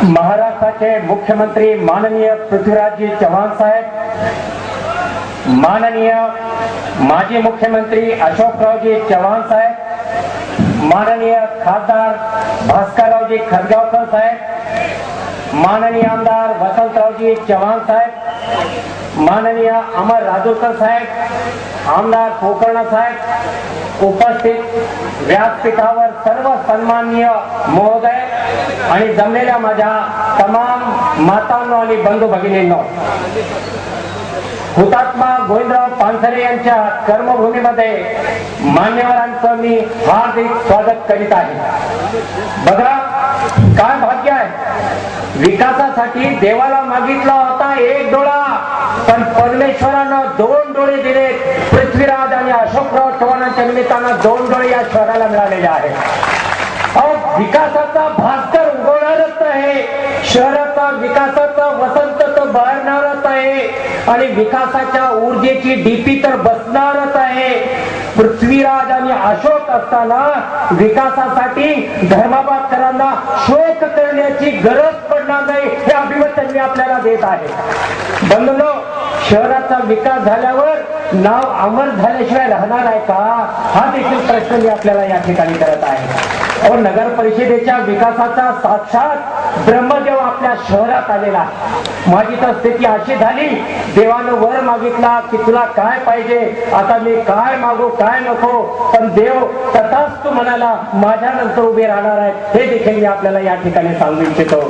महाराष्ट्राचे मुख्यमंत्री माननीय पृथ्वीराजजी चव्हाण साहेब, माननीय माजी मुख्यमंत्री अशोकरावजी चव्हाण साहेब, माननीय खासदार भास्कररावजी खतगावकर साहेब, माननीय आमदार वसंतरावजी चव्हाण साहेब, माननीय अमर राजूरकर साहेब, आमदार पोकर्णा साहेब, उपस्थित व्यासपीठावर सर्व सन्माननीय महोदय आणि जमलेल्या माझ्या तमाम मातांनो आणि बंधू भगिनींनो, हुतात्मा गोविंदराव पानसरे यांच्या कर्मभूमीमध्ये मान्यवरांचं मी हार्दिक स्वागत करीत आहे। बघा काय भाग्य आहे, विकासासाठी देवाला मागितला होता एक डोळा, पण परमेश्वरानं दोन डोळे दिले। पृथ्वीराज आणि अशोकराव चव्हाणांच्या निमित्तानं दोन डोळे या शहराला मिळालेले आहेत। विकासाचा भास्कर उगवणारच आहे, शहराचा विकासाचा वसंत तर बहरणारच आहे आणि विकासाच्या ऊर्जेची डीपी तर बसणारच आहे। पृथ्वीराज आणि अशोक असताना विकासासाठी धर्माबादकरांना शोक करण्याची गरज पडणार नाही, हे अभिवचन मी आपल्याला देत आहे। बंधूंनो, शहराचा विकास झाल्यावर नाव अमर झाल्याशिवाय राहणार आहे का, हा देखील प्रश्न मी आपल्याला या ठिकाणी करत आहे। और नगर परिषदेच्या विकासाचा साक्षात ब्रह्मदेव आपल्या शहरात आलेला आहे। माझी तर स्थिती अशी झाली, देवानं वर मागितला की तुला काय पाहिजे, आता मी काय मागू काय नको, पण देव तथास्तु म्हणाला, माझ्या नंतर उभे राहणार आहेत, हे देखील मी आपल्याला या ठिकाणी सांगू इच्छितो।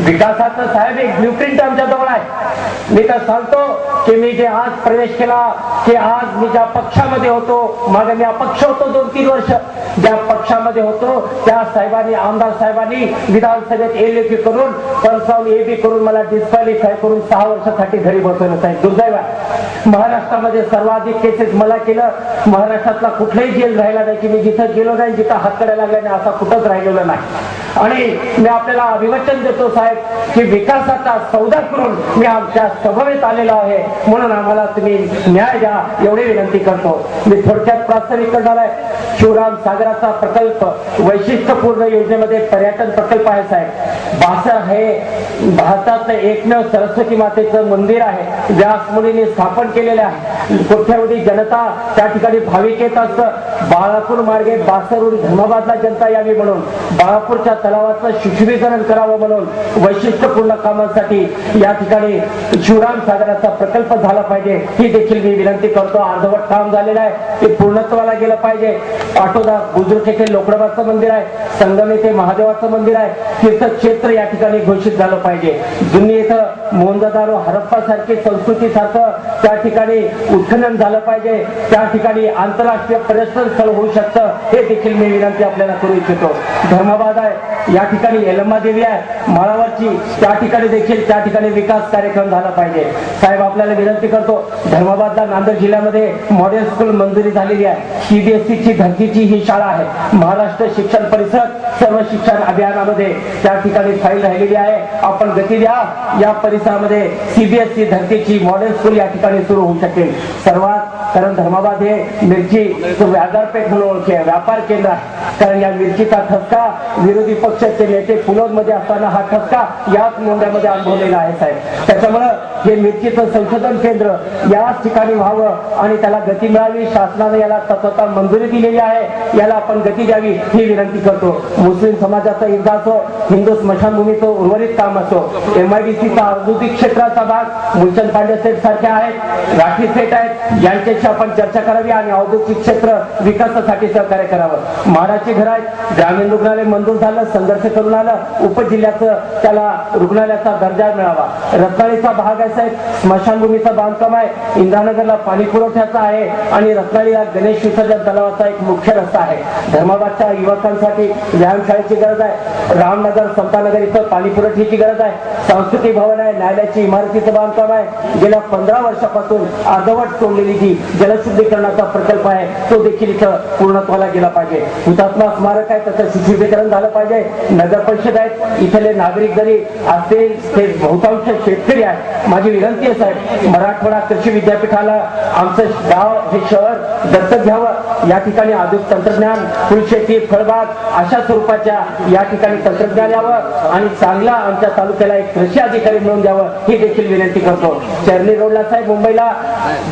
विकासाचं साहेब एक ब्ल्यूप्रिंट आमच्या जवळ आहे। मी तर सांगतो की मी जे आज प्रवेश केला, की आज मी ज्या पक्षामध्ये होतो, मागे मी अपक्ष होतो 2-3 वर्ष, ज्या पक्षामध्ये होतो त्या साहेबांनी, आमदार साहेबांनी विधानसभेत एलएपी करून 55 एबी करून मला डिस्क्वालिफाय करून 6 वर्षासाठी घरी बसवलं साहेब। दुर्दैव आहे, महाराष्ट्रामध्ये सर्वाधिक केसेस मला केलं। महाराष्ट्रातला कुठलाही जेल राहिला नाही की मी जिथं गेलो नाही, जिथं हात करायला लागला नाही, असा कुठंच राहिलेला नाही। आणि मी आपल्याला अभिवचन देतो साहेब की विकासाचा सौदा करून मी आमच्या सभेत आलेलो आहे, म्हणून आम्हाला तुम्ही न्याय द्या एवढी विनंती करतो। मी थोडक्यात प्रास्ताविक करणार आहे। शिवराम सागराचा प्रकल्प वैशिष्ट्यपूर्ण योजनेमध्ये पर्यटन प्रकल्प आहे साहेब। बासर हे भारताचं एकमेव सरस्वती मातेचं मंदिर आहे, व्यास मुनींनी स्थापन केलेले आहे। कोट्यावधी जनता त्या ठिकाणी भाविक येत असतं। बाळापूर मार्गे बासरहून धर्माबादला जनता यावी म्हणून, बाळापूरच्या तलावाचं सुशोभीकरण करावं म्हणून वैशिष्ट्यपूर्ण कामांसाठी या ठिकाणी शिवराम सागराचा प्रकल्प झाला पाहिजे, ही देखील मी विनंती करतो। अर्धवट काम झालेलं आहे, ते पूर्णत्वाला गेलं पाहिजे। आठोदा बुजुर्ग येथे लोकडाबाचं मंदिर आहे, संगम येथे महादेवाचं मंदिर आहे, तीर्थक्षेत्र या ठिकाणी घोषित झालं पाहिजे। जुन्नी इथं मोहनजोदडो हरप्पा सारखी संस्कृती सारखं त्या ठिकाणी उत्खनन झालं पाहिजे, त्या ठिकाणी आंतरराष्ट्रीय पर्यटन स्थळ होऊ शकतं, हे देखील मी विनंती आपल्याला करू इच्छितो। धर्माबाद आहे, या ठिकाणी यल्लम्मा देवी आहे माळावरची, त्या ठिकाणी देखील त्या ठिकाणी विकास कार्यक्रम झाला पाहिजे साहेब। आपल्याला विनंती करतो, धर्माबादला नांदेड जिल्ह्यामध्ये मॉडेल स्कूल मंजुरी झालेली आहे। सीबीएसई ची धर्तीची ही शाळा आहे। महाराष्ट्र शिक्षण परिषद सर्व शिक्षण अभियानामध्ये त्या ठिकाणी फाईल राहिलेली आहे, आपण गती द्या। या परिसरामध्ये सीबीएसई धर्तीची मॉडेल स्कूल या ठिकाणी सुरू होऊ शकेल सर्वात, कारण धर्माबाद हे मिरची बाजारपेठ म्हणून ओळखी आहे, व्यापार केंद्र आहे। कारण या मिरचीचा ठसका विरोधी पक्षाचे नेते पुलोदमध्ये असताना हा ठसका याच मोंढ्यामध्ये अनुभवलेला आहे साहेब। त्याच्यामुळे हे मिरचीचं संशोधन केंद्र याच ठिकाणी व्हावं आणि त्याला गती मिळावी। शासनाने याला तत्वता मंजुरी दिलेली आहे, याला आपण गती द्यावी ही विनंती करतो। मुस्लिम समाजाचा इर्दा असो, हिंदू स्मशानभूमीचं उर्वरित काम असो, MIDCचा औद्योगिक क्षेत्राचा भाग मुलचंद पांडे सेट सारखे आहेत, राठी सेट आहेत, यांच्याशी आपण चर्चा करावी आणि औद्योगिक क्षेत्र विकासासाठी सहकार्य करावं। म्हाडाची घर आहेत, ग्रामीण रुग्णालय मंजूर झालं, संघर्ष करून आलं, उपजिल्ह्याचं त्याला रुग्णालयाचा दर्जा मिळावा। रत्नाळीचा भाग आहे साहेब, स्मशानभूमीचं बांधकाम आहे, इंद्रानगरला पाणी पुरवठ्याचा आहे आणि रत्नाळीला गणेश विसर्जन तलावाचा एक मुख्य रस्ता आहे। धर्माबादच्या युवकांसाठी व्यायामशाळेची गरज आहे, रामनगर समतानगर इथं पाणी पुरवठ्याची गरज आहे, सांस्कृतिक भवन आहे, न्यायालयाची इमारतीचं बांधकाम आहे। गेल्या 15 वर्षापासून अर्धवट सोडलेली जी जलशुद्धीकरणाचा प्रकल्प आहे तो देखील इथं पूर्णत्वाला गेला पाहिजे। हुतात्मा स्मारक आहे, त्याचं सुशोभीकरण झालं पाहिजे। नगर परिषद आहेत, इथले नागरिक जरी असतील ते बहुतांश शेतकरी आहेत। माझी विनंती आहे साहेब, मराठवाडा कृषी विद्यापीठाला आमचं गाव हे शहर दत्तक घ्यावं. या ठिकाणी आधुनिक तंत्रज्ञान, फुलशेती, फळबाग अशा स्वरूपाच्या या ठिकाणी तंत्रज्ञान यावं आणि चांगला आमच्या तालुक्याला एक कृषी अधिकारी मिळून द्यावं ही देखील विनंती करतो. चर्नी रोडला साहेब मुंबईला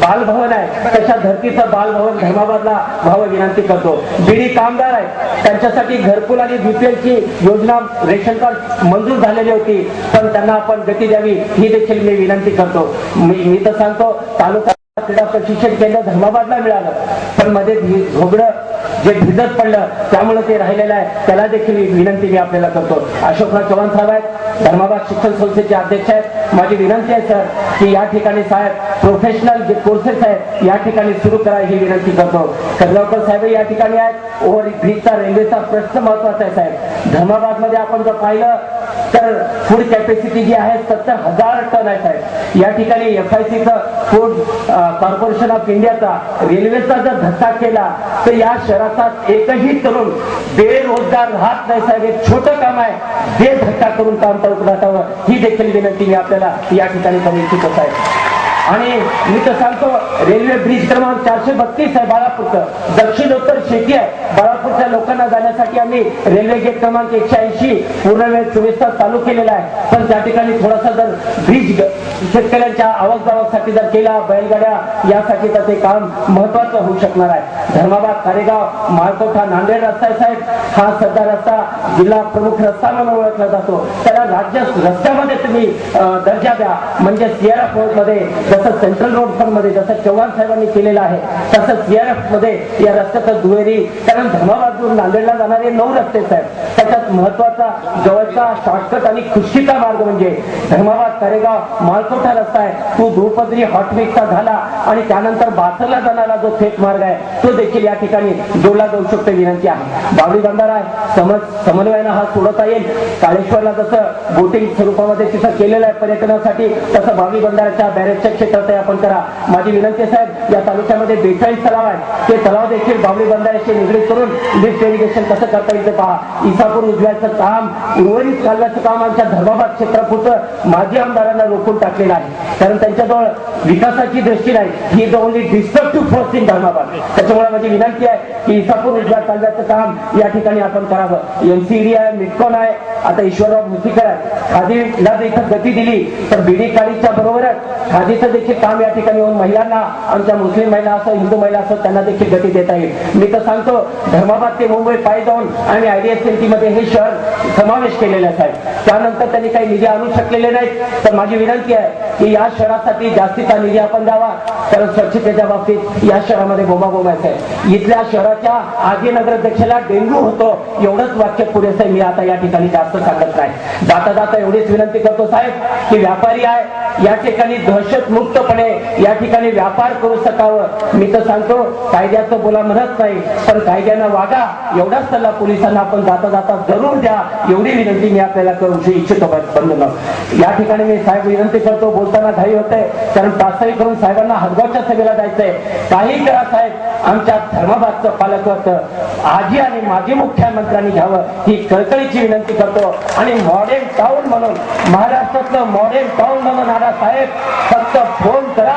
बालभवन आहे, तशा धर्तीचं बालभवन धर्माबादला व्हावं विनंती करतो. बीडी कामगार आहे, त्यांच्यासाठी घरकुल आणि बीपीएलची योजना रेशन कार्ड मंजूर झालेली होती, पण त्यांना आपण गती द्यावी ही देखील मी विनंती करतो. मी तर सांगतो तालुका क्रीडा प्रशिक्षण केंद्र धर्माबादला मिळालं, पण मध्ये झोगडं जे भिजत पडलं त्यामुळे ते राहिलेलं आहे, त्याला देखील विनंती मी आपल्याला करतो. अशोकराव चव्हाण साहेब आहेत, धर्माबाद शिक्षण संस्थेचे अध्यक्ष आहेत. माझी विनंती आहे सर की या ठिकाणी साहेब प्रोफेशनल जे कोर्सेस आहेत या ठिकाणी सुरू करा ही विनंती करतो. कर्जावकर साहेब या ठिकाणी आहेत. ओव्हर ब्रिजचा रेल्वेचा प्रश्न महत्वाचा आहे साहेब. धर्माबाद मध्ये आपण जर पाहिलं तर फूड कॅपॅसिटी जी आहे 70,000 टन आहे साहेब. या ठिकाणी FICचं फूड कॉर्पोरेशन ऑफ इंडियाचा रेल्वेचा जर धक्का केला तर या शहराचा एकही तरुण बेरोजगार राहत नाही साहेब. एक छोटं काम आहे, ते धक्का करून काम टाकावं ही देखील विनंती मी आपल्याला या ठिकाणी करू इच्छितो साहेब. आणि मी तर सांगतो रेल्वे ब्रिज क्रमांक 432 आहे बाळापूरचं, दक्षिणोत्तर शेती आहे. बाळापूरच्या लोकांना जाण्यासाठी आम्ही रेल्वे गेट क्रमांक 180 पूर्ण वेळ 24 तास चालू केलेला आहे, पण त्या ठिकाणी थोडासा जर ब्रिज शेतकऱ्यांच्या आवक जावकसाठी जर केला, बैलगाड्या यासाठी तर ते काम महत्वाचं होऊ शकणार आहे. धर्माबाद कारेगाव माळकोठा नांदेड रस्ता आहे साहेब, हा सध्या रस्ता जिल्हा प्रमुख रस्ता म्हणून ओळखला जातो. त्याला राज्य रस्त्यामध्ये तुम्ही दर्जा द्या, म्हणजे CRF मध्ये जसं सेंट्रल रोड फंड मध्ये जसं चव्हाण साहेबांनी केलेलं आहे तसं CRF मध्ये या रस्त्याचं दुहेरी, कारण धर्माबादून नांदेडला जाणारे 9 रस्ते आहेत, त्याच्यात महत्वाचा जवळचा शॉर्टकट आणि खुर्शीचा मार्ग म्हणजे धर्माबाद कारेगाव माळकोठा रस्ता आहे. तो द्रुपदरी हॉटमिक्सचा झाला आणि त्यानंतर बासरला जाणारा जो थेट मार्ग आहे तो देखील या ठिकाणी जोडला जाऊ शकतो विनंती आहे. बावडी बंधारा आहे, समन्वयानं हा सोडता येईल. काळेश्वरला जसं बोटिंग स्वरूपामध्ये तिथं केलेलं आहे पर्यटनासाठी, तसं बावडी बंधाऱ्याच्या बॅरेजच्या क्षेत्रात आपण करा. माझी विनंती साहेब, या तालुक्यामध्ये 42 तलाव आहे, ते तलाव देखील बावडी बंधाऱ्याशी निगडीत करून लिफ्ट इरिगेशन कसं करता येईल ते पहा. इसापूर उजव्याचं काम, उर्वरित कालव्याचं काम आमच्या धर्माबाद क्षेत्रापुरतं माजी आमदारांना रोखून टाकलेलं आहे, कारण त्यांच्याजवळ विकासाची दृष्टी नाही. He the only destructive force in Dharmabad. त्याच्यामुळे माझी विनंती आहे की इसापूर उजव्या कालव्याचं काम या ठिकाणी आपण करावं. MCD आहे, मिटकॉन आहे, आता ईश्वरराव मुसीकर आहे. खादीला जर इथं गती दिली तर बीडी काळीच्या बरोबरच खादीचं देखील काम या ठिकाणी येऊन महिलांना, आमच्या मुस्लिम महिला असो हिंदू महिला असो त्यांना देखील गती देता येईल. मी तर सांगतो धर्माबाद ते मुंबई पायी जाऊन आणि IDSLT मध्ये हे शहर समावेश केलेलं आहे. त्यानंतर त्यांनी काही निधी आणू शकलेले नाहीत, तर माझी विनंती आहे की या शहरासाठी जास्तीचा निधी आपण द्यावा, कारण स्वच्छतेच्या बाबतीत या शहरामध्ये बोंबाबोंब आहे. इथल्या शहराच्या आधी नगराध्यक्षाला डेंग्यू होतो एवढंच वाक्य पुरेसं मी आता या ठिकाणी जास्त सांगत नाही. जाता जाता एवढीच विनंती करतो साहेब की व्यापारी आहे या ठिकाणी दहशत मुक्तपणे या ठिकाणी व्यापार करू शकावं. मी तर सांगतो कायद्याचं बोला म्हणत नाही, पण कायद्यानं वागा एवढाच सल्ला पोलिसांना आपण जाता जाता जरूर द्या, एवढी विनंती मी आपल्याला करू इच्छितो. बंधूंनो, या ठिकाणी मी साहेब विनंती करतो, बोलताना घाई होते कारण तासाई करून साहेबांना हदगावच्या सभेला जायचंय. काही करा साहेब, आमच्या धर्माबादचं पालकत्व आजी आणि माजी मुख्यमंत्र्यांनी घ्यावं ही कळकळीची विनंती करतो. आणि मॉडेल टाउन म्हणून महाराष्ट्रातलं मॉडेल टाउन म्हणून आला साहेब, फक्त फोन करा,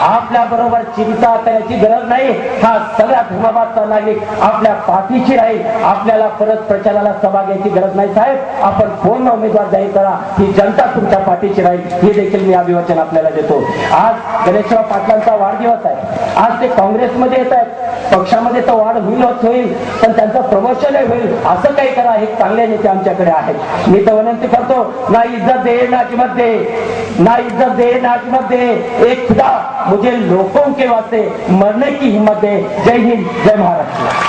आपल्या बरोबर चिंता करायची गरज नाही. हा सगळा धर्माबादचा नागरिक आपल्या पाठीशी राहील, आपल्याला परत प्रचाराला सभा घ्यायची गरज नाही साहेब. आपण फोन उमेदवार जाहीर करा, ही जनता तुमच्या पाठीशी राहील हे देखील मी अभिवचन आपल्याला देतो. आज गणेशराव पाटलांचा वाढदिवस आहे, आज ते काँग्रेसमध्ये येत आहेत, पक्षामध्ये तर वाढ होईल पण त्यांचं प्रमोशन होईल असं काही करा, हे चांगले नेते आमच्याकडे आहेत. मी तर विनंती करतो, ना इज्जत दे ना किंमत दे, ना इज्जत दे ना किंमत दे, एक खुदा मुझे लोगों के वास्ते मरने की हिम्मत दे. जय हिंद, जय महाराष्ट्र.